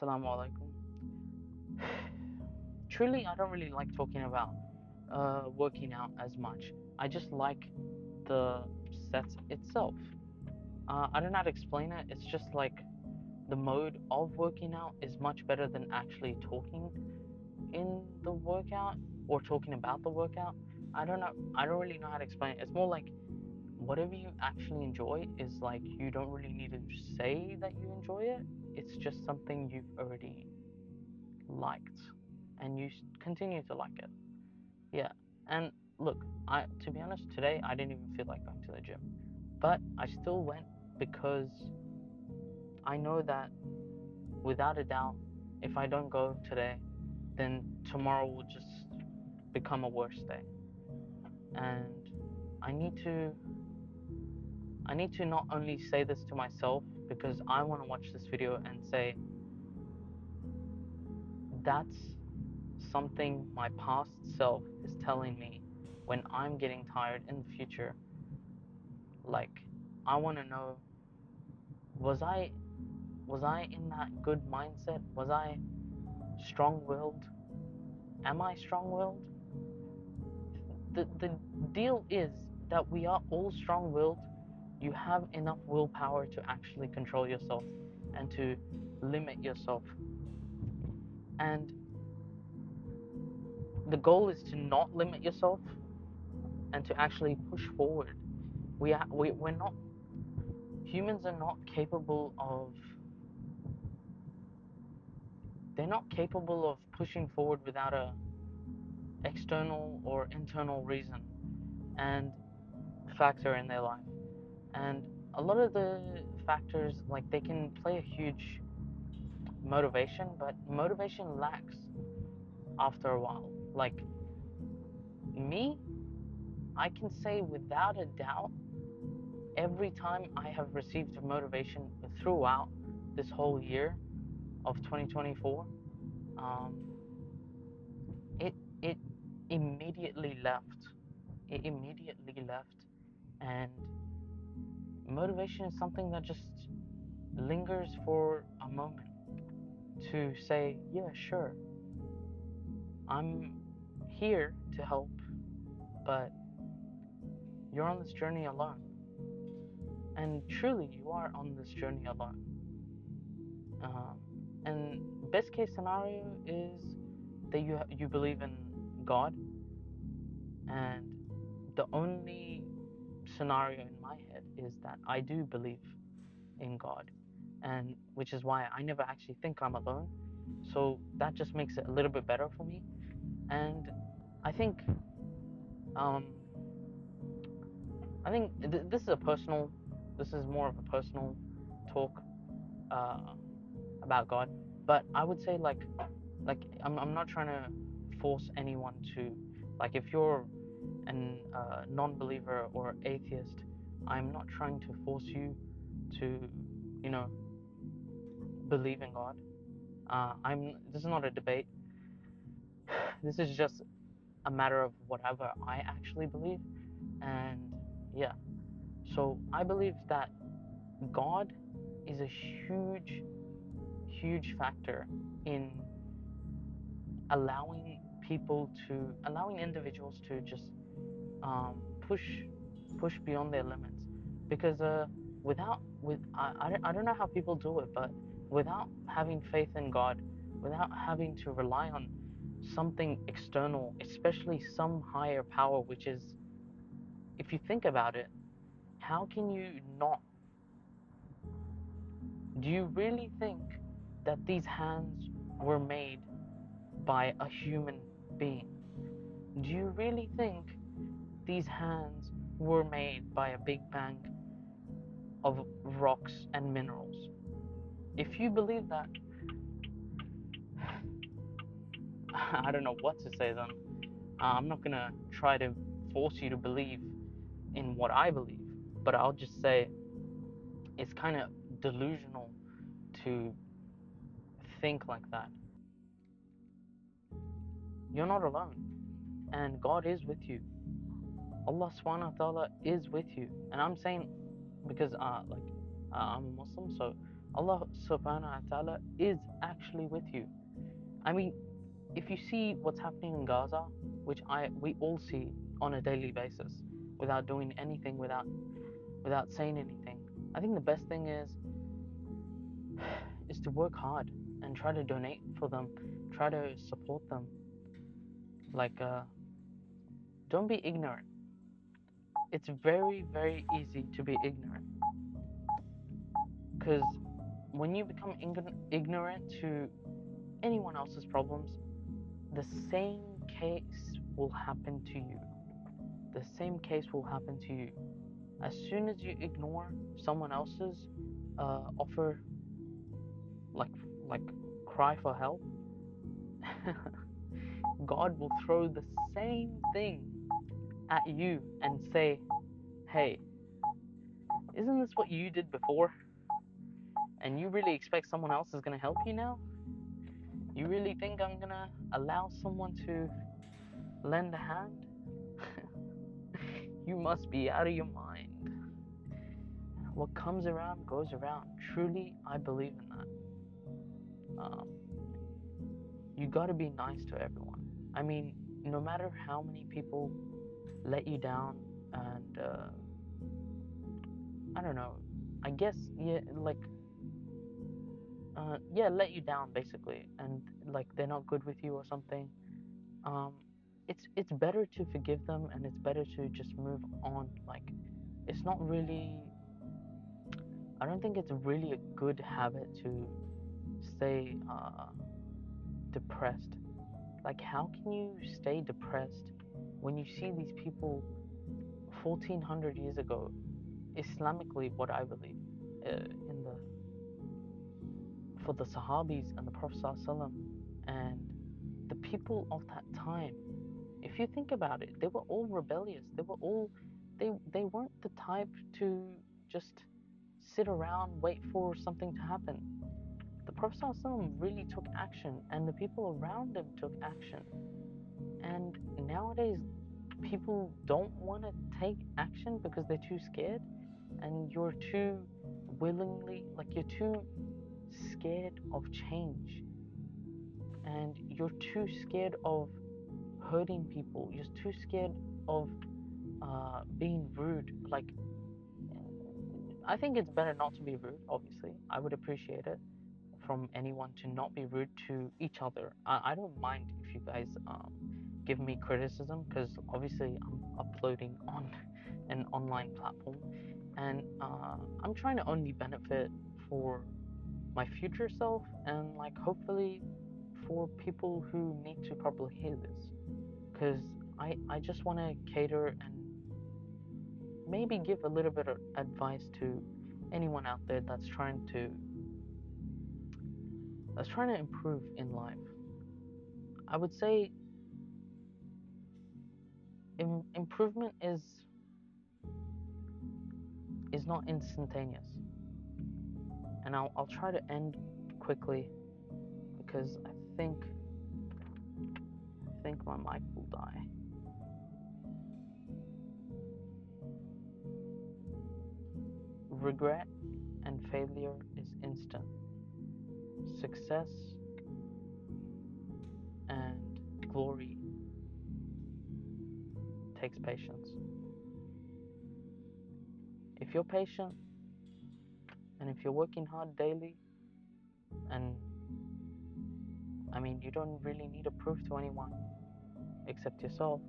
Assalamu alaikum. Truly, I don't really like talking about working out as much. I just like the sets itself. I don't know how to explain it. It's just like the mode of working out is much better than actually talking in the workout or talking about the workout. I don't know. I don't really know how to explain it. It's more like whatever you actually enjoy is like you don't really need to say that you enjoy it. It's just something you've already liked and you continue to like it. Yeah. And look, I to be honest, today I didn't even feel like going to the gym. But I still went because I know that without a doubt, if I don't go today, then tomorrow will just become a worse day. And I need to I need to not only say this to myself because I want to watch this video and say that's something my past self is telling me when I'm getting tired in the future. Like, I want to know, was I was I in that good mindset? Was I strong-willed? Am I strong-willed? The deal is that we are all strong-willed. You have enough willpower to actually control yourself and to limit yourself. And the goal is to not limit yourself and to actually push forward. We're not, humans are not capable of, they're not capable of pushing forward without a external or internal reason and factor in their life. And a lot of the factors, like, they can play a huge motivation, but motivation lacks after a while. Like me, I can say without a doubt, every time I have received motivation throughout this whole year of 2024, um, it it immediately left. It immediately left, and motivation is something that just lingers for a moment to say, yeah, sure, I'm here to help, but you're on this journey alone. And truly, you are on this journey alone. Um, and best case scenario is that you believe in God, and the only scenario in my head is that I do believe in God, and which is why I never actually think I'm alone. So that just makes it a little bit better for me. And I think um, this is a personal, this is more of a personal talk uh, about God. But I would say like I'm not trying to force anyone to, like, if you're an non-believer or atheist, I'm not trying to force you to, you know, believe in God. This is not a debate. This is just a matter of whatever I actually believe. And yeah, so I believe that God is a huge factor in allowing individuals to just um, push push beyond their limits. Because I don't know how people do it, but without having faith in God, without having to rely on something external, especially some higher power, which is, if you think about it, how can you not? Do you really think that these hands were made by a human being? Do you really think these hands were made by a big bang of rocks and minerals? If you believe that, I don't know what to say then. I'm not gonna try to force you to believe in what I believe, but I'll just say it's kind of delusional to think like that. You're not alone, and God is with you. Allah subhanahu wa ta'ala is with you. And I'm saying because I'm a Muslim, so Allah subhanahu wa ta'ala is actually with you. I mean, if you see what's happening in Gaza, which we all see on a daily basis, without doing anything, without saying anything, I think the best thing is to work hard and try to donate for them, try to support them. Like, don't be ignorant. It's very, very easy to be ignorant, because when you become ignorant to anyone else's problems, the same case will happen to you. The same case will happen to you. As soon as you ignore someone else's offer, like like cry for help, God will throw the same thing at you and say, "Hey, isn't this what you did before? And you really expect someone else is gonna help you now? You really think I'm gonna allow someone to lend a hand? You must be out of your mind." What comes around goes around. Truly, I believe in that. You gotta be nice to everyone. I mean, no matter how many people let you down, and I don't know, I guess, yeah, like, yeah, let you down basically, and like they're not good with you or something. Um, it's better to forgive them, and it's better to just move on. Like, it's not really. I don't think it's really a good habit to stay depressed. Like, how can you stay depressed when you see these people 1400 years ago, Islamically, what I believe, in the for the Sahabis and the Prophet ﷺ, and the people of that time? If you think about it, they were all rebellious. They weren't the type to just sit around, wait for something to happen. The Prophet ﷺ really took action, and the people around him took action. And nowadays, people don't want to take action because they're too scared, and you're too willingly, like, you're too scared of change, and you're too scared of hurting people. You're too scared of being rude. Like, I think it's better not to be rude, obviously. I would appreciate it from anyone to not be rude to each other. I don't mind if you guys give me criticism, because obviously I'm uploading on an online platform, and I'm trying to only benefit for my future self, and like hopefully for people who need to probably hear this, because I just want to cater and maybe give a little bit of advice to anyone out there that's trying to improve in life. I would say improvement is not instantaneous, and I'll try to end quickly, because I think my mic will die. Regret and failure is instant. Success and glory takes patience. If you're patient, and if you're working hard daily, and I mean, you don't really need to prove to anyone except yourself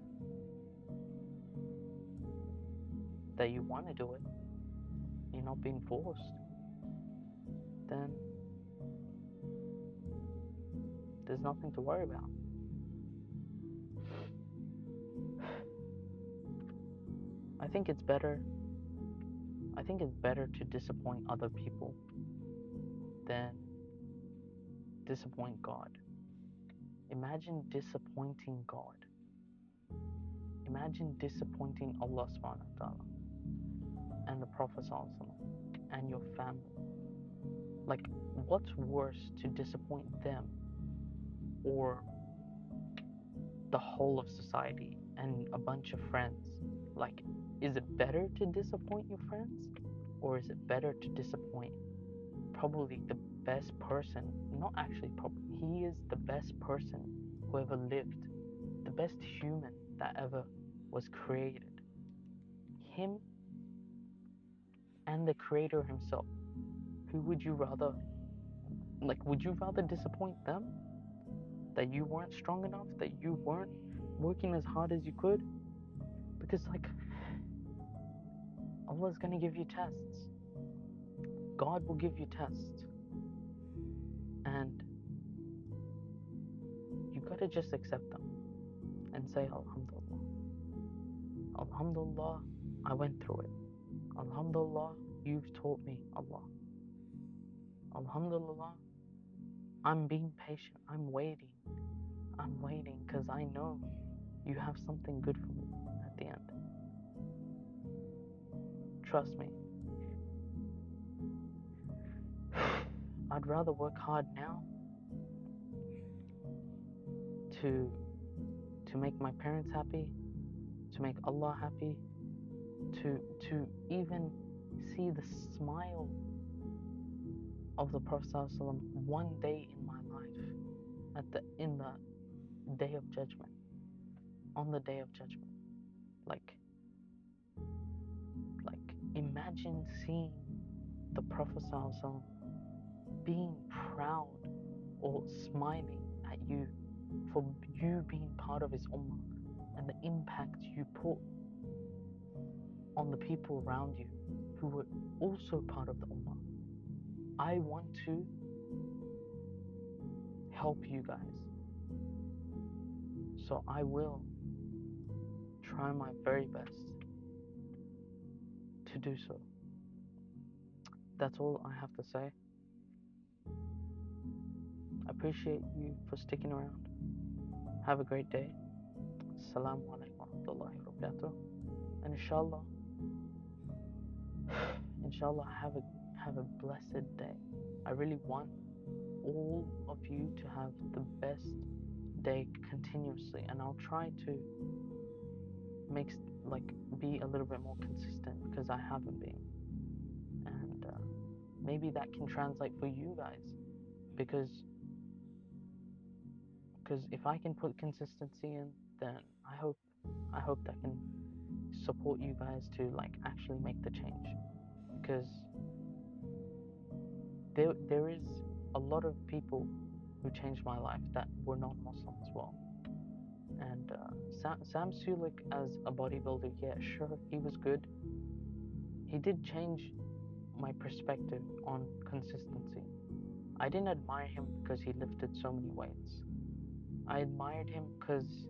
that you want to do it, you're not being forced, then there's nothing to worry about. I think it's better I think it's better to disappoint other people than disappoint God. Imagine disappointing God. Imagine disappointing Allah subhanahu wa ta'ala and the Prophet and your family. Like, what's worse, to disappoint them or the whole of society and a bunch of friends? Like, is it better to disappoint your friends, or is it better to disappoint probably the best person, not actually probably, he is the best person who ever lived, the best human that ever was created. Him and the creator himself. Who would you rather, would you rather disappoint them? That you weren't strong enough? That you weren't working as hard as you could? Because, Allah's gonna give you tests. God will give you tests. And you gotta just accept them and say, Alhamdulillah. Alhamdulillah, I went through it. Alhamdulillah, you've taught me, Allah. Alhamdulillah, I'm being patient. I'm waiting because I know you have something good for me at the end. Trust me. I'd rather work hard now to make my parents happy, to make Allah happy, to even see the smile of the Prophet ﷺ one day in my life, in the day of judgment, on the day of judgment. Like imagine seeing the Prophet ﷺ being proud or smiling at you for you being part of his ummah and the impact you put on the people around you who were also part of the ummah. I want to help you guys, so I will try my very best to do so. That's all I have to say. I appreciate you for sticking around. Have a great day. Assalamu alaikum wa rahmatullahi wa barakatuh. And inshallah have a blessed day. I really want all of you to have the best day continuously, and I'll try to be a little bit more consistent because I haven't been, and maybe that can translate for you guys, because if I can put consistency in, then I hope that can support you guys to actually make the change, because there is a lot of people who changed my life that were non-Muslim as well. And Sam Sulek as a bodybuilder, yeah, sure, he was good. He did change my perspective on consistency. I didn't admire him because he lifted so many weights. I admired him because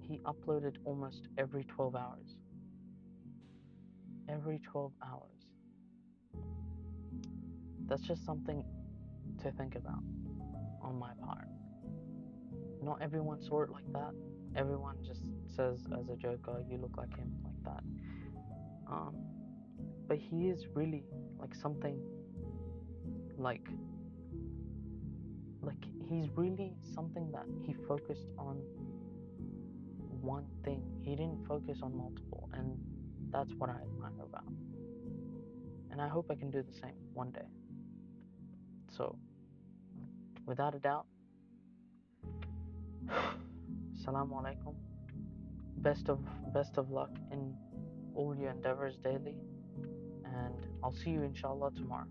he uploaded almost every 12 hours. Every 12 hours. That's just something to think about on my part. Not everyone saw it like that. Everyone just says as a joke, "Oh, you look like him," like that. But he is really something he's really something that he focused on one thing. He didn't focus on multiple, and that's what I admire about. And I hope I can do the same one day. So, without a doubt, Assalamu alaikum. Best of luck in all your endeavors daily, and I'll see you inshallah tomorrow.